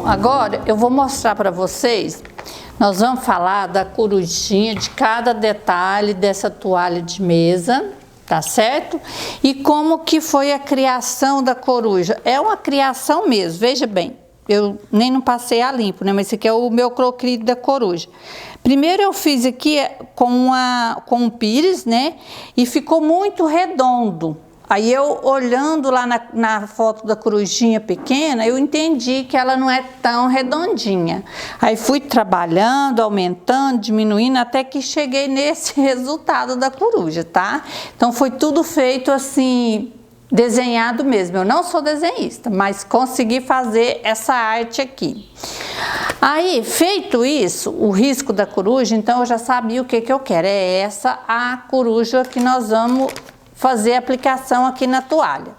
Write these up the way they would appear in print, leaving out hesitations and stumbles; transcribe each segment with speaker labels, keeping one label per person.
Speaker 1: Bom, agora eu vou mostrar para vocês, nós vamos falar da corujinha, de cada detalhe dessa toalha de mesa, tá certo? E como que foi a criação da coruja. É uma criação mesmo, veja bem, eu nem não passei a limpo, né? Mas esse aqui é o meu cro-cri da coruja. Primeiro eu fiz aqui com um pires, né? E ficou muito redondo. Aí eu, olhando lá na foto da corujinha pequena, eu entendi que ela não é tão redondinha. Aí fui trabalhando, aumentando, diminuindo, até que cheguei nesse resultado da coruja, tá? Então foi tudo feito assim, desenhado mesmo. Eu não sou desenhista, mas consegui fazer essa arte aqui. Aí, feito isso, o risco da coruja, então eu já sabia o que eu quero. É essa a coruja que nós vamos fazer a aplicação aqui na toalha.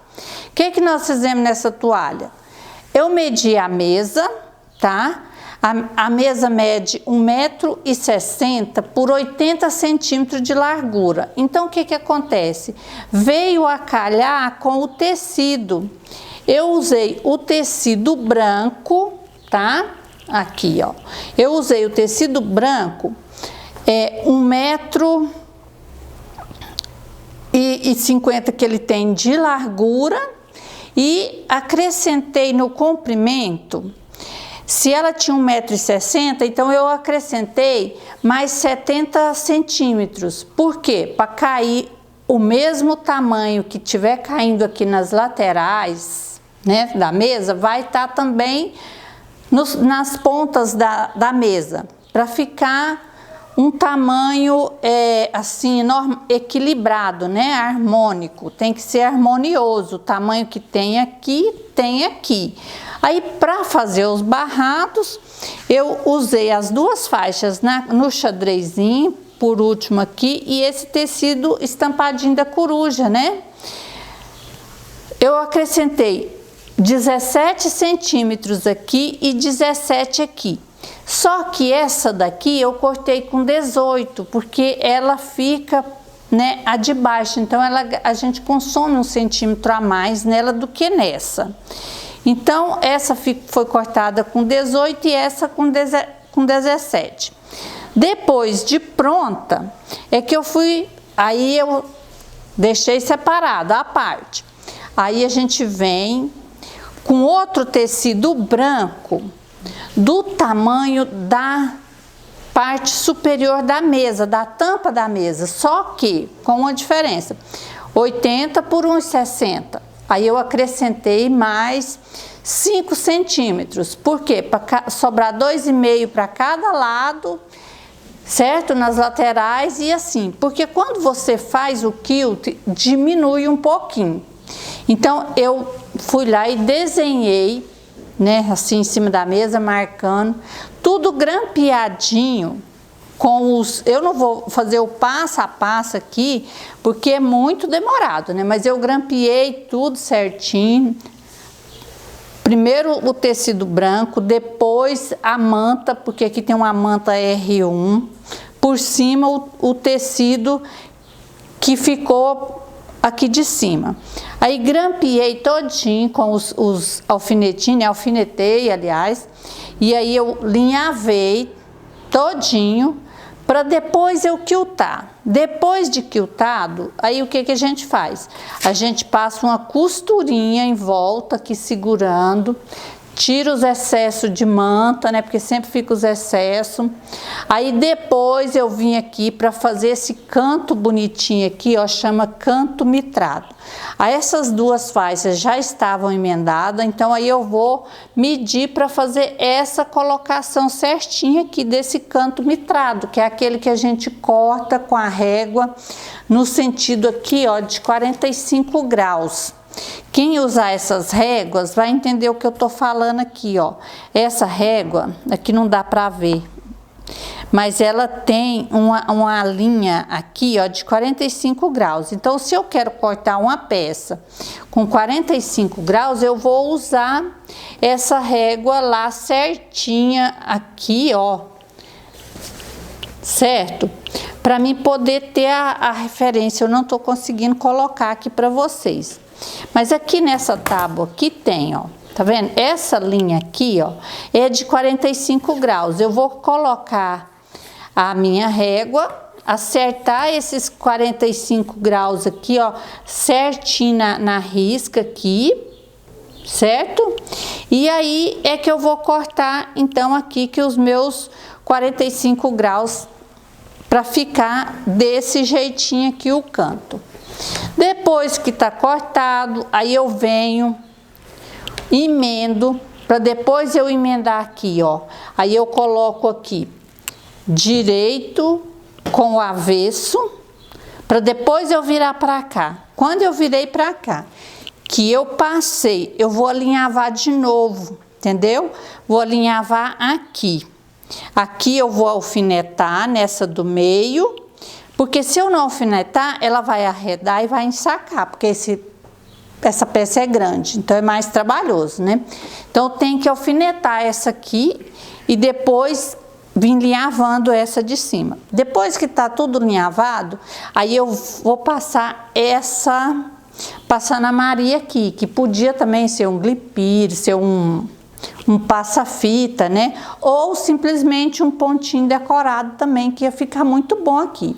Speaker 1: O que nós fizemos nessa toalha? Eu medi a mesa, tá? A mesa mede 1,60 m por 80 centímetros de largura. Então, o que acontece? Veio a calhar com o tecido. Eu usei o tecido branco, tá? Aqui, ó. Eu usei o tecido branco, 1,50 m que ele tem de largura, e acrescentei no comprimento. Se ela tinha 1,60 m, então eu acrescentei mais 70 centímetros. Por quê? Para cair o mesmo tamanho que tiver caindo aqui nas laterais, né, da mesa, vai estar também nas pontas da mesa, para ficar um tamanho assim, equilibrado, né, harmônico. Tem que ser harmonioso, o tamanho que tem aqui, tem aqui. Aí, para fazer os barrados, eu usei as duas faixas no xadrezinho, por último aqui, e esse tecido estampadinho da coruja, né? Eu acrescentei 17 centímetros aqui e 17 aqui. Só que essa daqui eu cortei com 18, porque ela fica, né, a de baixo. Então, a gente consome 1 centímetro a mais nela do que nessa. Então, essa foi cortada com 18 e essa com 17. Depois de pronta, é que eu fui, aí eu deixei separada a parte. Aí a gente vem com outro tecido branco, do tamanho da parte superior da mesa, da tampa da mesa, só que com uma diferença, 80 por 1,60. Aí eu acrescentei mais 5 centímetros. Por quê? Para sobrar 2,5 para cada lado, certo? Nas laterais e assim. Porque quando você faz o quilt, diminui um pouquinho. Então, eu fui lá e desenhei, né, assim em cima da mesa, marcando, tudo grampeadinho, eu não vou fazer o passo a passo aqui, porque é muito demorado, né, mas eu grampeei tudo certinho. Primeiro o tecido branco, depois a manta, porque aqui tem uma manta R1, por cima o tecido que ficou aqui de cima. Aí grampeei todinho com os alfinetinhos, né? Alfinetei, aliás, e aí eu linhavei todinho para depois eu quiltar. Depois de quiltado, aí o que a gente faz? A gente passa uma costurinha em volta aqui segurando, tira os excessos de manta, né? Porque sempre fica os excessos. Aí depois eu vim aqui para fazer esse canto bonitinho aqui, ó, chama canto mitrado. Aí essas duas faixas já estavam emendadas, então aí eu vou medir para fazer essa colocação certinha aqui desse canto mitrado, que é aquele que a gente corta com a régua no sentido aqui, ó, de 45 graus. Quem usar essas réguas vai entender o que eu tô falando aqui, ó. Essa régua, aqui não dá pra ver, mas ela tem uma linha aqui, ó, de 45 graus. Então, se eu quero cortar uma peça com 45 graus, eu vou usar essa régua lá certinha aqui, ó, certo? Para mim poder ter a referência. Eu não tô conseguindo colocar aqui para vocês. Mas aqui nessa tábua aqui tem, ó, Tá vendo? Essa linha aqui, ó, é de 45 graus. Eu vou colocar a minha régua, acertar esses 45 graus aqui, ó, certinho na risca aqui, certo? E aí é que eu vou cortar, então, aqui que os meus 45 graus para ficar desse jeitinho aqui o canto. Depois que tá cortado, aí eu venho, emendo, para depois eu emendar aqui, ó. Aí eu coloco aqui direito com o avesso, para depois eu virar para cá. Quando eu virei para cá, que eu passei, eu vou alinhavar de novo, entendeu? Vou alinhavar aqui. Aqui eu vou alfinetar nessa do meio, porque se eu não alfinetar, ela vai arredar e vai ensacar, porque essa peça é grande, então é mais trabalhoso, né? Então tem que alfinetar essa aqui e depois vir linhavando essa de cima. Depois que tá tudo linhavado, aí eu vou passar passando a Maria aqui, que podia também ser um glipir, ser um passa-fita, né? Ou simplesmente um pontinho decorado também, que ia ficar muito bom aqui.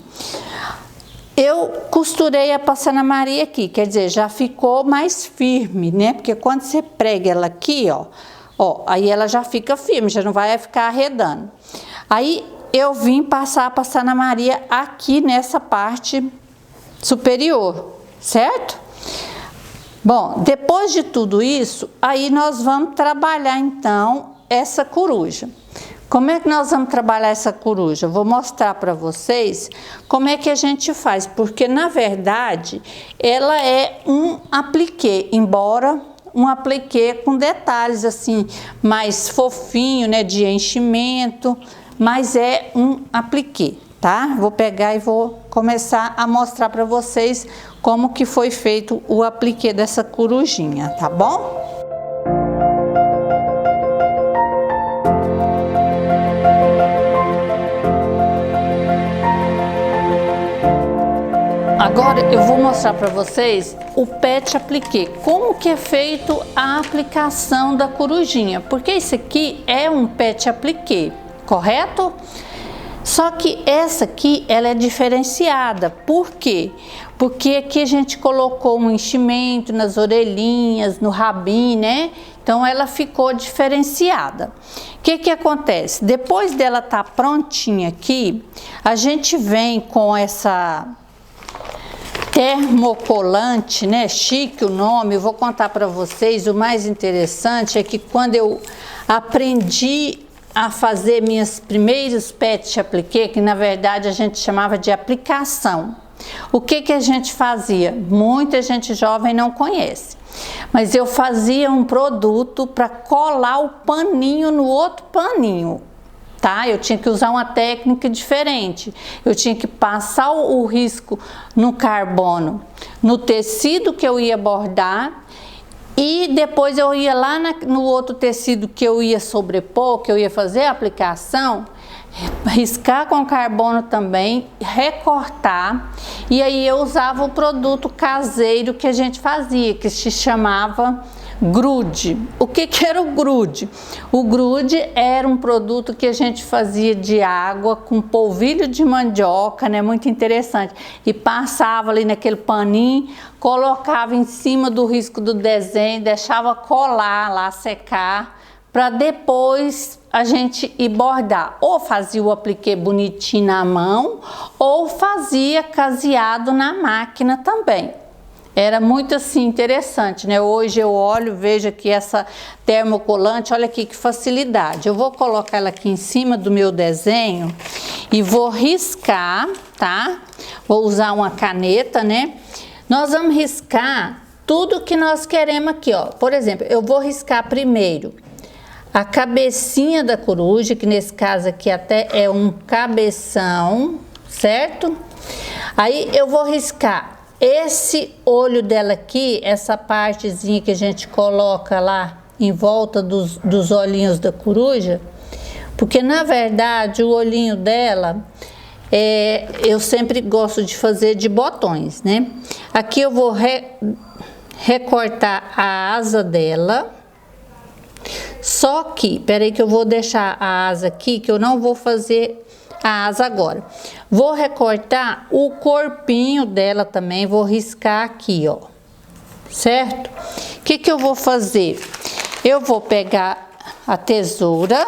Speaker 1: Eu costurei a passando a Maria aqui, quer dizer, já ficou mais firme, né? Porque quando você prega ela aqui, ó, aí ela já fica firme, já não vai ficar arredando. Aí eu vim passar a passando a Maria aqui nessa parte superior, certo? Bom, depois de tudo isso, aí nós vamos trabalhar então essa coruja. Como é que nós vamos trabalhar essa coruja? Eu vou mostrar para vocês como é que a gente faz, porque na verdade ela é um appliqué, embora um appliqué com detalhes assim mais fofinho, né, de enchimento, mas é um appliqué, tá? Vou pegar e vou começar a mostrar para vocês como que foi feito o appliqué dessa corujinha, tá bom? Agora eu vou mostrar para vocês o pet appliqué, como que é feito a aplicação da corujinha, porque isso aqui é um pet appliqué, correto? Só que essa aqui, ela é diferenciada. Por quê? Porque aqui a gente colocou um enchimento nas orelhinhas, no rabinho, né? Então ela ficou diferenciada. O que que acontece? Depois dela tá prontinha aqui, a gente vem com essa termocolante, né? Chique o nome. Eu vou contar para vocês. O mais interessante é que quando eu aprendi a fazer minhas primeiros pet appliqué, que na verdade a gente chamava de aplicação. O que que a gente fazia? Muita gente jovem não conhece, mas eu fazia um produto para colar o paninho no outro paninho, tá? Eu tinha que usar uma técnica diferente. Eu tinha que passar o risco no carbono, no tecido que eu ia bordar, e depois eu ia lá no outro tecido que eu ia sobrepor, que eu ia fazer a aplicação, riscar com carbono também, recortar, e aí eu usava o produto caseiro que a gente fazia, que se chamava grude. O que que era o grude? O grude era um produto que a gente fazia de água com polvilho de mandioca, né? Muito interessante. E passava ali naquele paninho, colocava em cima do risco do desenho, deixava colar lá, secar, para depois a gente ir bordar. Ou fazia o appliqué bonitinho na mão, ou fazia caseado na máquina também. Era muito assim interessante, né? Hoje eu olho, vejo aqui essa termocolante, olha aqui que facilidade. Eu vou colocar ela aqui em cima do meu desenho e vou riscar, tá? Vou usar uma caneta, né? Nós vamos riscar tudo que nós queremos aqui, ó. Por exemplo, eu vou riscar primeiro a cabecinha da coruja, que nesse caso aqui até é um cabeção, certo? Aí eu vou riscar esse olho dela aqui, essa partezinha que a gente coloca lá em volta dos olhinhos da coruja, porque na verdade o olhinho dela, eu sempre gosto de fazer de botões, né? Aqui eu vou recortar a asa dela, Só que, peraí que eu vou deixar a asa aqui, que eu não vou fazer a asa agora. Vou recortar o corpinho dela também, vou riscar aqui, ó. Certo? O que que eu vou fazer? Eu vou pegar a tesoura.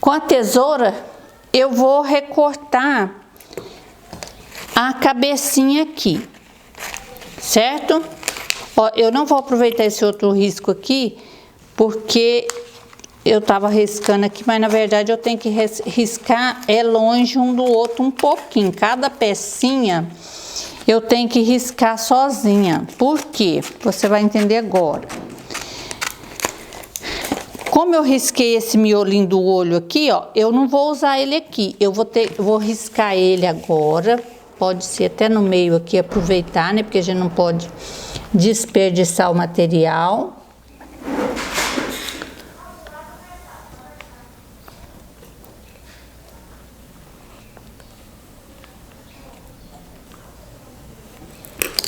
Speaker 1: Com a tesoura, eu vou recortar a cabecinha aqui, certo? Ó, eu não vou aproveitar esse outro risco aqui, porque eu tava riscando aqui, mas na verdade eu tenho que riscar longe um do outro um pouquinho. Cada pecinha eu tenho que riscar sozinha. Por quê? Você vai entender agora. Como eu risquei esse miolinho do olho aqui, ó, eu não vou usar ele aqui. Eu vou riscar ele agora. Pode ser até no meio aqui, aproveitar, né? Porque a gente não pode desperdiçar o material.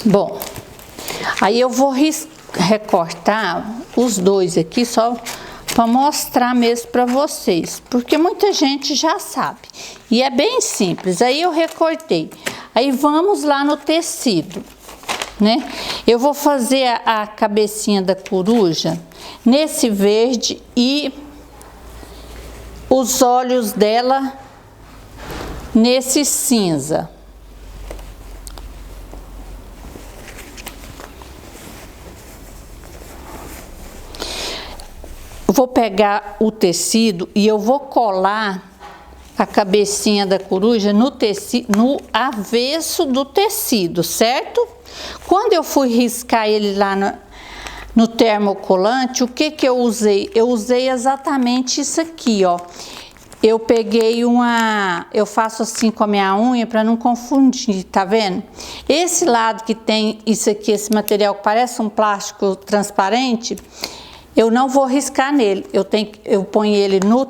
Speaker 1: Bom, aí eu vou recortar os dois aqui só para mostrar mesmo para vocês, porque muita gente já sabe. E é bem simples. Aí eu recortei. Aí vamos lá no tecido, né? Eu vou fazer a cabecinha da coruja nesse verde e os olhos dela nesse cinza. Vou pegar o tecido e eu vou colar a cabecinha da coruja no tecido, no avesso do tecido, certo? Quando eu fui riscar ele lá no termocolante, o que que eu usei? Eu usei exatamente isso aqui, ó. Eu peguei eu faço assim com a minha unha para não confundir, tá vendo? Esse lado que tem isso aqui, esse material que parece um plástico transparente, eu não vou riscar nele, eu ponho ele no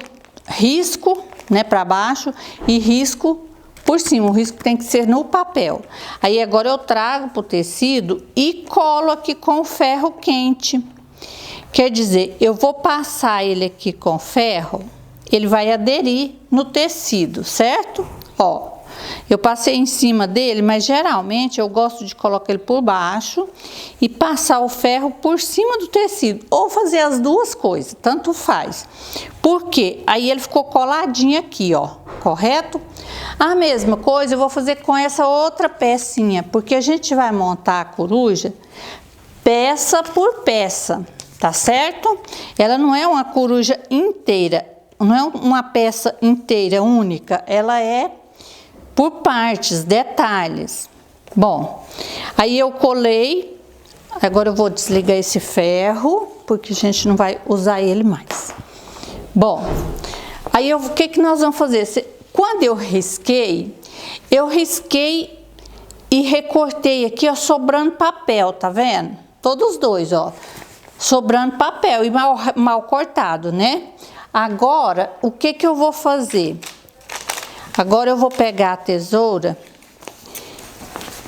Speaker 1: risco, né, para baixo e risco por cima, o risco tem que ser no papel. Aí agora eu trago pro tecido e colo aqui com o ferro quente. Quer dizer, eu vou passar ele aqui com ferro, ele vai aderir no tecido, certo? Ó, eu passei em cima dele, mas geralmente eu gosto de colocar ele por baixo e passar o ferro por cima do tecido, ou fazer as duas coisas, tanto faz. Porque aí ele ficou coladinho aqui, ó, correto? A mesma coisa eu vou fazer com essa outra pecinha, porque a gente vai montar a coruja peça por peça, tá certo? Ela não é uma coruja inteira, não é uma peça inteira única, ela é por partes, detalhes. Bom, aí eu colei, agora eu vou desligar esse ferro, porque a gente não vai usar ele mais. Bom, aí o que que nós vamos fazer? Quando eu risquei e recortei aqui, ó, sobrando papel, tá vendo? Todos os dois, ó, sobrando papel e mal cortado, né? Agora, o que que eu vou fazer? Agora eu vou pegar a tesoura,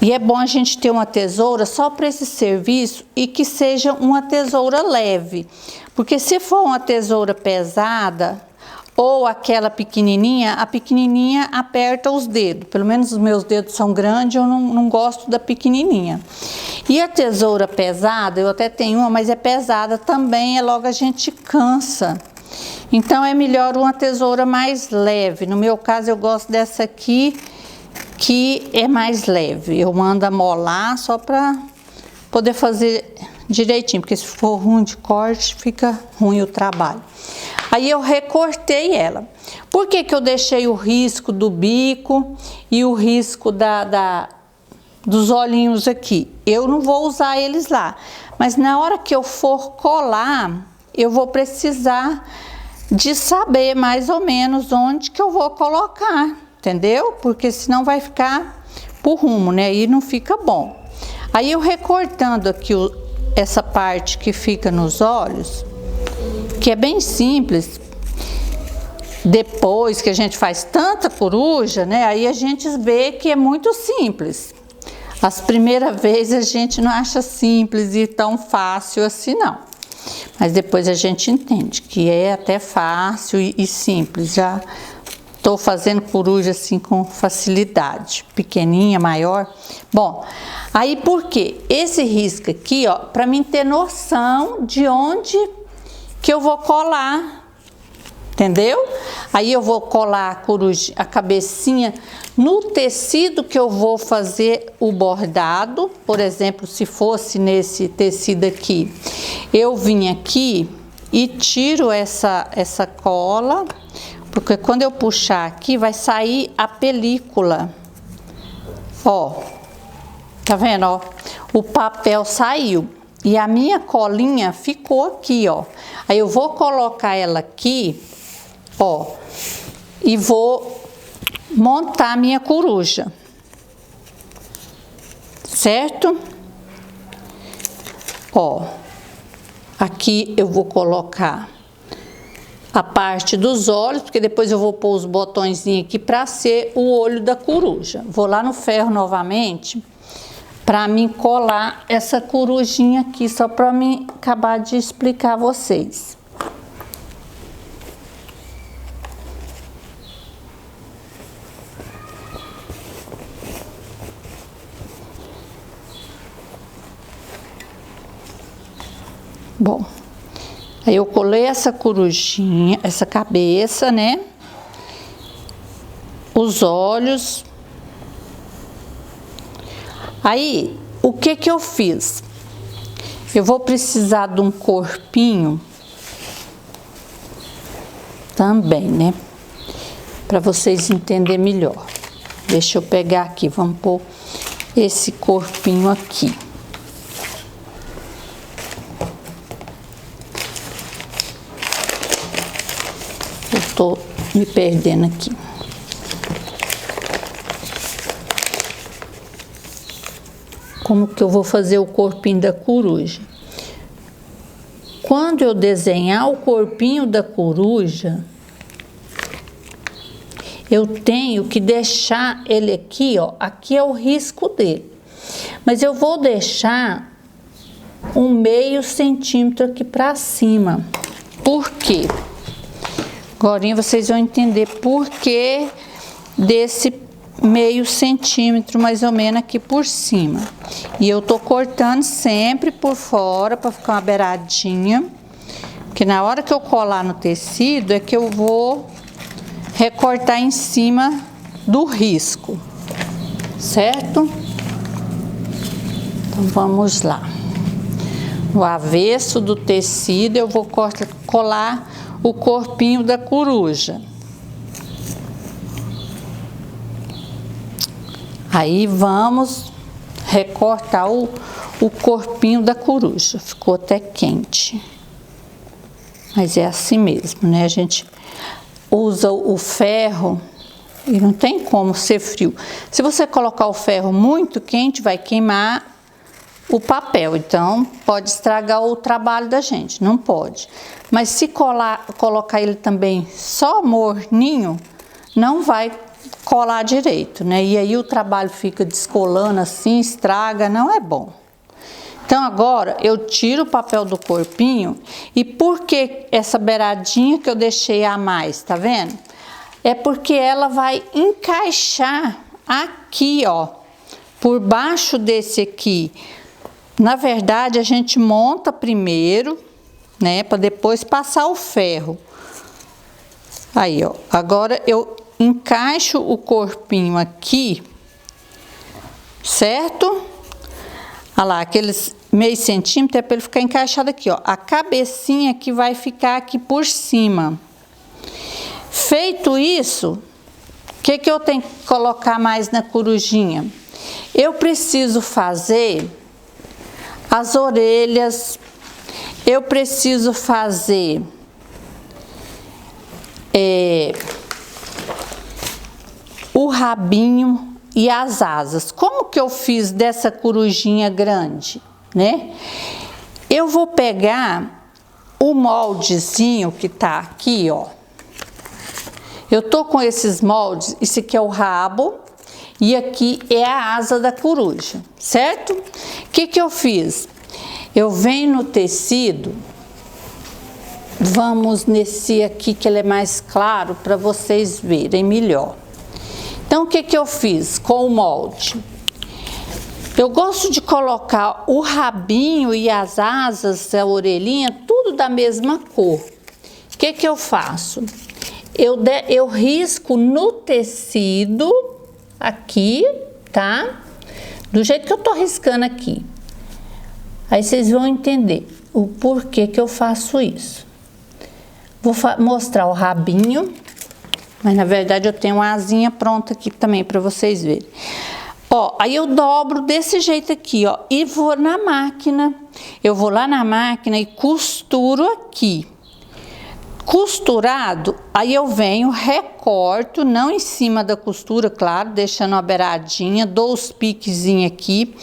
Speaker 1: e é bom a gente ter uma tesoura só para esse serviço e que seja uma tesoura leve, porque se for uma tesoura pesada ou aquela pequenininha, a pequenininha aperta os dedos, pelo menos os meus dedos são grandes, eu não gosto da pequenininha. E a tesoura pesada, eu até tenho uma, mas é pesada também, logo a gente cansa. Então é melhor uma tesoura mais leve. No meu caso eu gosto dessa aqui, que é mais leve. Eu mando amolar só para poder fazer direitinho, porque se for ruim de corte, fica ruim o trabalho. Aí eu recortei ela. Por que que eu deixei o risco do bico e o risco dos olhinhos aqui? Eu não vou usar eles lá, mas na hora que eu for colar, eu vou precisar de saber mais ou menos onde que eu vou colocar, entendeu? Porque senão vai ficar por rumo, né? E não fica bom. Aí eu recortando aqui essa parte que fica nos olhos, que é bem simples, depois que a gente faz tanta coruja, né? Aí a gente vê que é muito simples. As primeiras vezes a gente não acha simples e tão fácil assim, não. Mas depois a gente entende que é até fácil e simples. Já estou fazendo coruja assim com facilidade, pequenininha, maior. Bom, aí por quê? Esse risco aqui, ó, para mim ter noção de onde que eu vou colar, entendeu? Aí eu vou colar a coruja, a cabecinha no tecido que eu vou fazer o bordado. Por exemplo, se fosse nesse tecido aqui, eu vim aqui e tiro essa cola, porque quando eu puxar aqui vai sair a película. Ó, tá vendo, ó? O papel saiu e a minha colinha ficou aqui, ó. Aí eu vou colocar ela aqui, ó, e vou montar a minha coruja, certo? Ó, aqui eu vou colocar a parte dos olhos, porque depois eu vou pôr os botõezinhos aqui para ser o olho da coruja. Vou lá no ferro novamente para mim colar essa corujinha aqui, só para mim acabar de explicar a vocês. Bom, aí eu colei essa corujinha, essa cabeça, né? Os olhos. Aí, o que que eu fiz? Eu vou precisar de um corpinho também, né? Para vocês entenderem melhor. Deixa eu pegar aqui, vamos pôr esse corpinho aqui. Tô me perdendo aqui. Como que eu vou fazer o corpinho da coruja? Quando eu desenhar o corpinho da coruja, eu tenho que deixar ele aqui, ó. Aqui é o risco dele. Mas eu vou deixar um meio centímetro aqui para cima. Por quê? Agora vocês vão entender por que desse meio centímetro mais ou menos aqui por cima. E eu tô cortando sempre por fora para ficar uma beiradinha, porque na hora que eu colar no tecido é que eu vou recortar em cima do risco, certo? Então vamos lá. No avesso do tecido eu vou colar o corpinho da coruja. Aí vamos recortar o corpinho da coruja. Ficou até quente. Mas é assim mesmo, né? A gente usa o ferro e não tem como ser frio. Se você colocar o ferro muito quente, vai queimar o papel, então pode estragar o trabalho da gente, não pode. Mas se colocar ele também só morninho, não vai colar direito, né? E aí o trabalho fica descolando assim, estraga, não é bom. Então agora eu tiro o papel do corpinho e por que essa beiradinha que eu deixei a mais, tá vendo? É porque ela vai encaixar aqui, ó, por baixo desse aqui. Na verdade, a gente monta primeiro, né, para depois passar o ferro. Aí, ó, agora eu encaixo o corpinho aqui, certo? Olha lá, aqueles meio centímetro é para ele ficar encaixado aqui, ó. A cabecinha que vai ficar aqui por cima. Feito isso, o que que eu tenho que colocar mais na corujinha? Eu preciso fazer as orelhas, eu preciso fazer o rabinho e as asas. Como que eu fiz dessa corujinha grande, né? Eu vou pegar o moldezinho que tá aqui, ó. Eu tô com esses moldes, esse aqui é o rabo, e aqui é a asa da coruja, certo? O que que eu fiz? Eu venho no tecido, vamos nesse aqui que ele é mais claro para vocês verem melhor. Então o que que eu fiz com o molde? Eu gosto de colocar o rabinho e as asas, a orelhinha, tudo da mesma cor. O que que eu faço? Eu risco no tecido aqui, tá? Do jeito que eu tô riscando aqui. Aí vocês vão entender o porquê que eu faço isso. Vou mostrar o rabinho, mas na verdade eu tenho uma asinha pronta aqui também para vocês verem. Ó, aí eu dobro desse jeito aqui, ó, e vou na máquina. Eu vou lá na máquina e costuro aqui. Costurado, aí eu venho, recorto, não em cima da costura, claro, deixando uma beiradinha, dou os piquezinhos aqui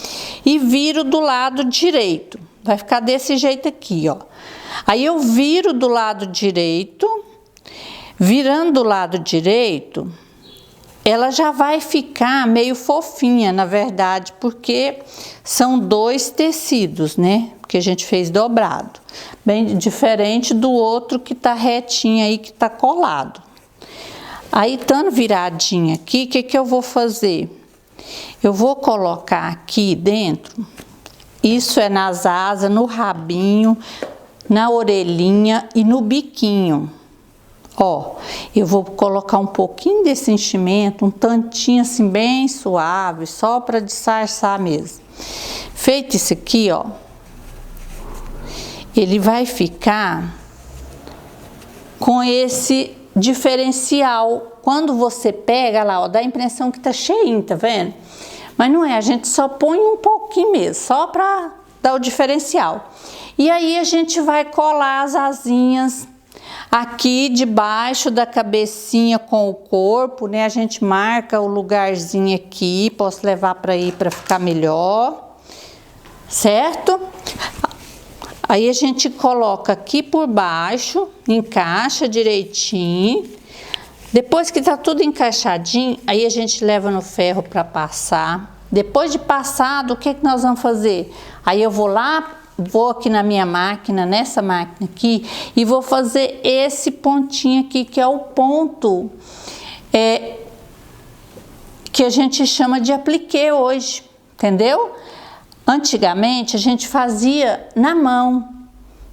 Speaker 1: e viro do lado direito. Vai ficar desse jeito aqui, ó. Aí eu viro do lado direito, virando do lado direito, ela já vai ficar meio fofinha, na verdade, porque são dois tecidos, né? Que a gente fez dobrado. Bem diferente do outro que tá retinho aí, que tá colado. Aí, estando viradinha aqui, o que que eu vou fazer? Eu vou colocar aqui dentro, isso é nas asas, no rabinho, na orelhinha e no biquinho. Ó, eu vou colocar um pouquinho desse enchimento, um tantinho assim bem suave, só para disfarçar mesmo. Feito isso aqui, ó, ele vai ficar com esse diferencial. Quando você pega lá, ó, dá a impressão que tá cheinho, tá vendo? Mas não é, a gente só põe um pouquinho mesmo, só para dar o diferencial. E aí a gente vai colar as asinhas aqui debaixo da cabecinha com o corpo, né? A gente marca o lugarzinho aqui, posso levar para aí para ficar melhor, certo? Aí a gente coloca aqui por baixo, encaixa direitinho. Depois que tá tudo encaixadinho, aí a gente leva no ferro para passar. Depois de passado, o que que nós vamos fazer? Aí eu vou lá, vou aqui na minha máquina, nessa máquina aqui, e vou fazer esse pontinho aqui, que é o ponto que a gente chama de apliquê hoje, entendeu? Antigamente a gente fazia na mão,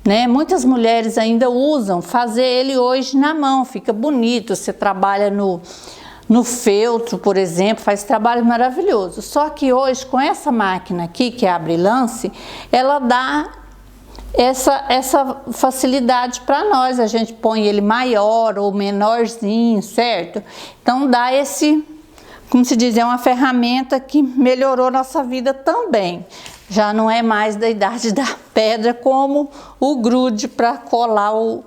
Speaker 1: né? Muitas mulheres ainda usam fazer ele hoje na mão, fica bonito, você trabalha no feltro, por exemplo, faz trabalho maravilhoso. Só que hoje, com essa máquina aqui, que é a Brilance, ela dá essa facilidade para nós. A gente põe ele maior ou menorzinho, certo? Então dá esse, como se diz, é uma ferramenta que melhorou nossa vida também. Já não é mais da idade da pedra como o grude para colar o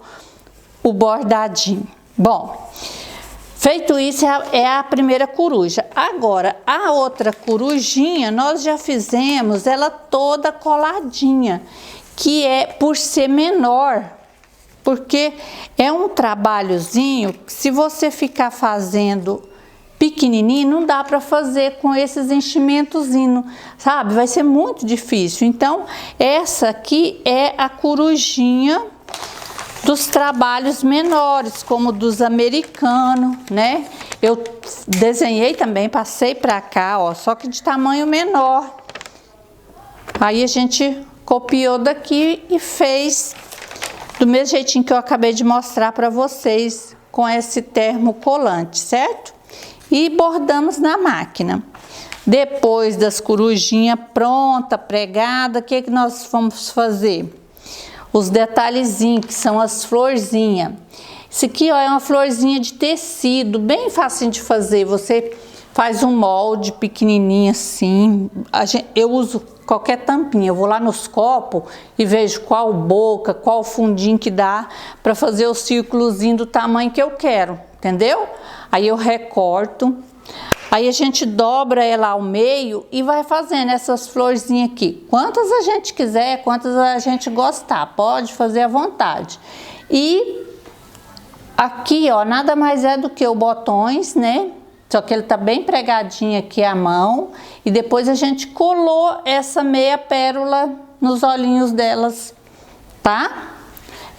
Speaker 1: bordadinho. Bom, feito isso, é a primeira coruja. Agora, a outra corujinha, nós já fizemos ela toda coladinha, que é por ser menor, porque é um trabalhozinho que, se você ficar fazendo pequenininho, não dá para fazer com esses enchimentozinhos, sabe? Vai ser muito difícil. Então, essa aqui é a corujinha dos trabalhos menores, como dos americanos, né? Eu desenhei também, passei para cá, ó, só que de tamanho menor. Aí a gente copiou daqui e fez do mesmo jeitinho que eu acabei de mostrar para vocês, com esse termocolante, certo? E bordamos na máquina. Depois das corujinhas pronta, pregada, o que nós vamos fazer? Os detalhezinhos, que são as florzinhas. Isso aqui, ó, é uma florzinha de tecido, bem fácil de fazer. Você faz um molde pequenininho assim. Eu uso qualquer tampinha. Eu vou lá nos copos e vejo qual boca, qual fundinho que dá para fazer o círculozinho do tamanho que eu quero, entendeu? Aí eu recorto. Aí a gente dobra ela ao meio e vai fazendo essas florzinhas aqui. Quantas a gente quiser, quantas a gente gostar, pode fazer à vontade. E aqui, ó, nada mais é do que os botões, né? Só que ele tá bem pregadinho aqui a mão. E depois a gente colou essa meia pérola nos olhinhos delas, tá?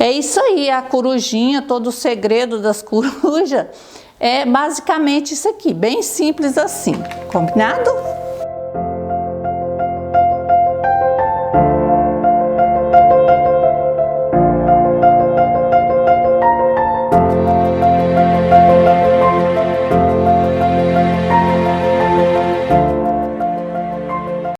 Speaker 1: É isso aí, a corujinha, todo o segredo das corujas é basicamente isso aqui, bem simples assim, combinado?